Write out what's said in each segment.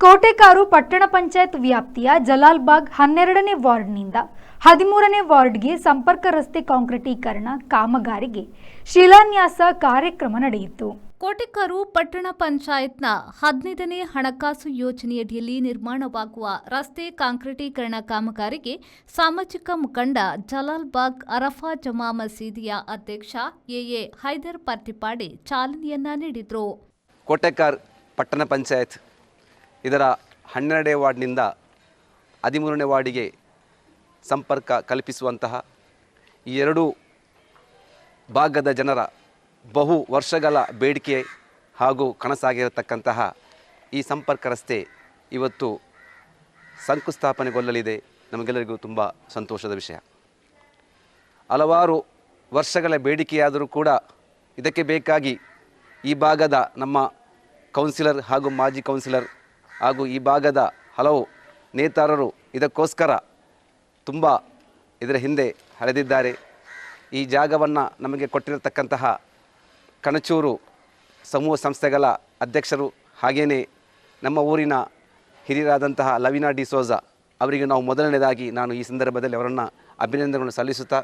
ಕೋಟೆಕಾರು ಪಟ್ಟಣ ಪಂಚಾಯತ್ ವ್ಯಾಪ್ತಿಯ ಜಲಾಲ್ಬಾಗ್ 12ನೇ ವಾರ್ಡ್ನಿಂದ 13ನೇ ವಾರ್ಡ್ಗೆ ಸಂಪರ್ಕ ರಸ್ತೆ ಕಾಂಕ್ರೀಟೀಕರಣ ಕಾಮಗಾರಿಗೆ ಶಿಲಾನ್ಯಾಸ ಕಾರ್ಯಕ್ರಮ ನಡೆಯಿತು. ಕೋಟೆಕಾರು ಪಟ್ಟಣ ಪಂಚಾಯತ್ನ 15ನೇ ಹಣಕಾಸು ಯೋಜನೆಯಡಿಯಲ್ಲಿ ನಿರ್ಮಾಣವಾಗುವ ರಸ್ತೆ ಕಾಂಕ್ರೀಟೀಕರಣ ಕಾಮಗಾರಿಗೆ ಸಾಮಾಜಿಕ ಮುಖಂಡ ಜಲಾಲ್ಬಾಗ್ ಅರಫಾ ಜಮಾ ಮಸೀದಿಯ ಅಧ್ಯಕ್ಷ ಎಎ ಹೈದರ್ ಪರ್ತಿಪಾಡಿ ಚಾಲನೆಯನ್ನ ನೀಡಿದರು. ಕೋಟೆಕಾರ್ ಪಟ್ಟಣ ಪಂಚಾಯತ್ ಇದರ 12ನೇ ವಾರ್ಡ್ನಿಂದ 13ನೇ ವಾರ್ಡಿಗೆ ಸಂಪರ್ಕ ಕಲ್ಪಿಸುವಂತಹ ಈ ಎರಡೂ ಭಾಗದ ಜನರ ಬಹು ವರ್ಷಗಳ ಬೇಡಿಕೆ ಹಾಗೂ ಕನಸಾಗಿರತಕ್ಕಂತಹ ಈ ಸಂಪರ್ಕ ರಸ್ತೆ ಇವತ್ತು ಶಂಕುಸ್ಥಾಪನೆಗೊಳ್ಳಲಿದೆ. ನಮಗೆಲ್ಲರಿಗೂ ತುಂಬ ಸಂತೋಷದ ವಿಷಯ. ಹಲವಾರು ವರ್ಷಗಳ ಬೇಡಿಕೆಯಾದರೂ ಕೂಡ ಇದಕ್ಕೆ ಬೇಕಾಗಿ ಈ ಭಾಗದ ನಮ್ಮ ಕೌನ್ಸಿಲರ್ ಹಾಗೂ ಮಾಜಿ ಕೌನ್ಸಿಲರ್ ಹಾಗೂ ಈ ಭಾಗದ ಹಲವು ನೇತಾರರು ಇದಕ್ಕೋಸ್ಕರ ತುಂಬ ಇದರ ಹಿಂದೆ ಹಳೆದಿದ್ದಾರೆ. ಈ ಜಾಗವನ್ನು ನಮಗೆ ಕೊಟ್ಟಿರತಕ್ಕಂತಹ ಕಣಚೂರು ಸಮೂಹ ಸಂಸ್ಥೆಗಳ ಅಧ್ಯಕ್ಷರು ಹಾಗೆಯೇ ನಮ್ಮ ಊರಿನ ಹಿರಿಯರಾದಂತಹ ಲವಿನಾ ಡಿಸೋಜ ಅವರಿಗೆ ನಾವು ಮೊದಲನೇದಾಗಿ ನಾನು ಈ ಸಂದರ್ಭದಲ್ಲಿ ಅವರನ್ನು ಅಭಿನಂದನೆಗಳನ್ನು ಸಲ್ಲಿಸುತ್ತಾ,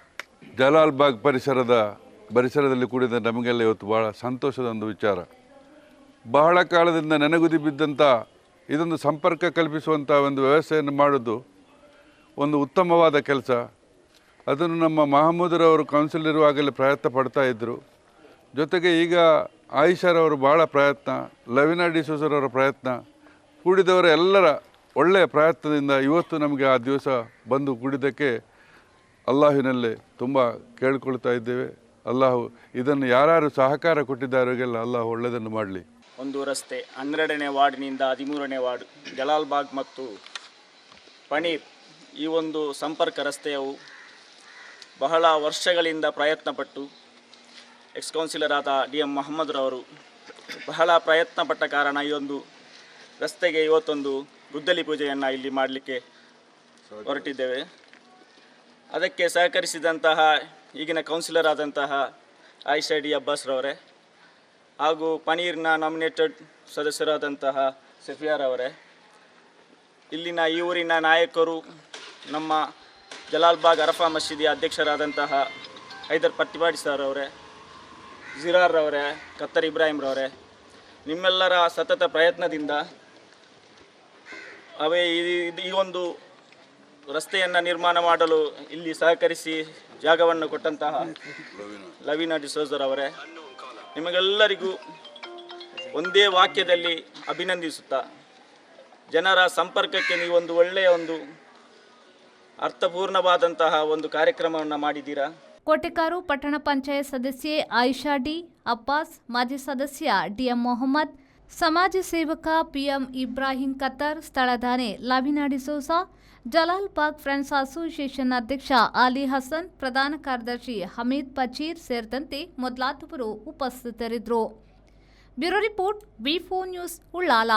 ಜಲಾಲ್ಬಾಗ್ ಪರಿಸರದಲ್ಲಿ ಕೂಡಿದ ನಮಗೆಲ್ಲ ಇವತ್ತು ಭಾಳ ಸಂತೋಷದ ಒಂದು ವಿಚಾರ. ಬಹಳ ಕಾಲದಿಂದ ನೆನಗುದಿ ಬಿದ್ದಂಥ ಇದೊಂದು ಸಂಪರ್ಕ ಕಲ್ಪಿಸುವಂಥ ಒಂದು ವ್ಯವಸ್ಥೆಯನ್ನು ಮಾಡೋದು ಒಂದು ಉತ್ತಮವಾದ ಕೆಲಸ. ಅದನ್ನು ನಮ್ಮ ಮಹಮೂದರವರು ಕೌನ್ಸಿಲ್ ಇರುವಾಗಲೇ ಪ್ರಯತ್ನ ಪಡ್ತಾ ಇದ್ದರು. ಜೊತೆಗೆ ಈಗ ಆಯಿಷಾರವರು ಭಾಳ ಪ್ರಯತ್ನ, ಲವಿನಾ ಡಿಸೋಜರವರ ಪ್ರಯತ್ನ, ಕೂಡಿದವರ ಎಲ್ಲರ ಒಳ್ಳೆಯ ಪ್ರಯತ್ನದಿಂದ ಇವತ್ತು ನಮಗೆ ಆ ದಿವಸ ಬಂದು ಕೂಡಿದ್ದಕ್ಕೆ ಅಲ್ಲಾಹಿನಲ್ಲಿ ತುಂಬ ಕೇಳಿಕೊಳ್ತಾ ಇದ್ದೇವೆ. ಅಲ್ಲಾಹು ಇದನ್ನು ಯಾರು ಸಹಕಾರ ಕೊಟ್ಟಿದ್ದಾರಿಗೆಲ್ಲ ಅಲ್ಲಾಹು ಒಳ್ಳೆಯದನ್ನು ಮಾಡಲಿ. ಒಂದು ರಸ್ತೆ 12ನೇ ವಾರ್ಡ್ನಿಂದ 13ನೇ ವಾರ್ಡ್ ಜಲಾಲ್ಬಾಗ್ ಮತ್ತು ಪಣೀರ್ ಈ ಒಂದು ಸಂಪರ್ಕ ರಸ್ತೆಯು ಬಹಳ ವರ್ಷಗಳಿಂದ ಪ್ರಯತ್ನಪಟ್ಟು ಎಕ್ಸ್ ಕೌನ್ಸಿಲರ್ ಆದ DM ಮೊಹಮ್ಮದ್ರವರು ಬಹಳ ಪ್ರಯತ್ನಪಟ್ಟ ಕಾರಣ ಈ ಒಂದು ರಸ್ತೆಗೆ ಇವತ್ತೊಂದು ಗುದ್ದಲಿ ಪೂಜೆಯನ್ನು ಇಲ್ಲಿ ಮಾಡಲಿಕ್ಕೆ ಹೊರಟಿದ್ದೇವೆ. ಅದಕ್ಕೆ ಸಹಕರಿಸಿದಂತಹ ಈಗಿನ ಕೌನ್ಸಿಲರ್ ಆದಂತಹ ಆಯಿಷಾ ಡಿ ಅಬ್ಬಾಸ್ರವರೇ ಹಾಗೂ ಪನೀರ್ನ ನಾಮಿನೇಟೆಡ್ ಸದಸ್ಯರಾದಂತಹ ಸಫಿಯಾರವರೇ, ಇಲ್ಲಿನ ಈ ಊರಿನ ನಾಯಕರು, ನಮ್ಮ ಜಲಾಲ್ಬಾಗ್ ಅರಫಾ ಮಸೀದಿಯ ಅಧ್ಯಕ್ಷರಾದಂತಹ ಹೈದರ್ ಪರ್ತಿಪಾಡಿ ಸರ್ ಅವರೇ, ಜಿರಾರ್ರವರೇ, ಕತ್ತರ್ ಇಬ್ರಾಹಿಂರವರೇ, ನಿಮ್ಮೆಲ್ಲರ ಸತತ ಪ್ರಯತ್ನದಿಂದ ಈ ಒಂದು ರಸ್ತೆಯನ್ನು ನಿರ್ಮಾಣ ಮಾಡಲು ಇಲ್ಲಿ ಸಹಕರಿಸಿ ಜಾಗವನ್ನು ಕೊಟ್ಟಂತಹ ಲವಿನಾ ಡಿಸೋಜರವರೇ, ನಿಮಗೆಲ್ಲರಿಗೂ ಒಂದೇ ವಾಕ್ಯದಲ್ಲಿ ಅಭಿನಂದಿಸುತ್ತಾ, ಜನರ ಸಂಪರ್ಕಕ್ಕೆ ನೀವೊಂದು ಒಳ್ಳೆಯ ಒಂದು ಅರ್ಥಪೂರ್ಣವಾದಂತಹ ಒಂದು ಕಾರ್ಯಕ್ರಮವನ್ನು ಮಾಡಿದ್ದೀರಾ. ಕೋಟೆಕಾರು ಪಟ್ಟಣ ಪಂಚಾಯತ್ ಸದಸ್ಯೆ ಆಯಿಷಾ ಡಿ ಅಬ್ಬಾಸ್, ಮಾಜಿ ಸದಸ್ಯ DM ಮೊಹಮ್ಮದ್, ಸಮಾಜ ಸೇವಕ PM ಇಬ್ರಾಹಿಂ ಕತ್ತರ್, ಸ್ಥಳದಾನೆ ಲವಿನಾ ಡಿಸೋಜ, ಜಲಾಲ್ಬಾಗ್ ಫ್ರೆಂಡ್ಸ್ ಅಸೋಸಿಯೇಷನ್ ಅಧ್ಯಕ್ಷ ಆಲಿ ಹಸನ್, ಪ್ರಧಾನ ಕಾರ್ಯದರ್ಶಿ ಹಮೀದ್ ಪಚೀರ್ ಸೇರಿದಂತೆ ಮೊದಲಾದವರು ಉಪಸ್ಥಿತರಿದ್ದರು. Bureau report V4 news Ullal.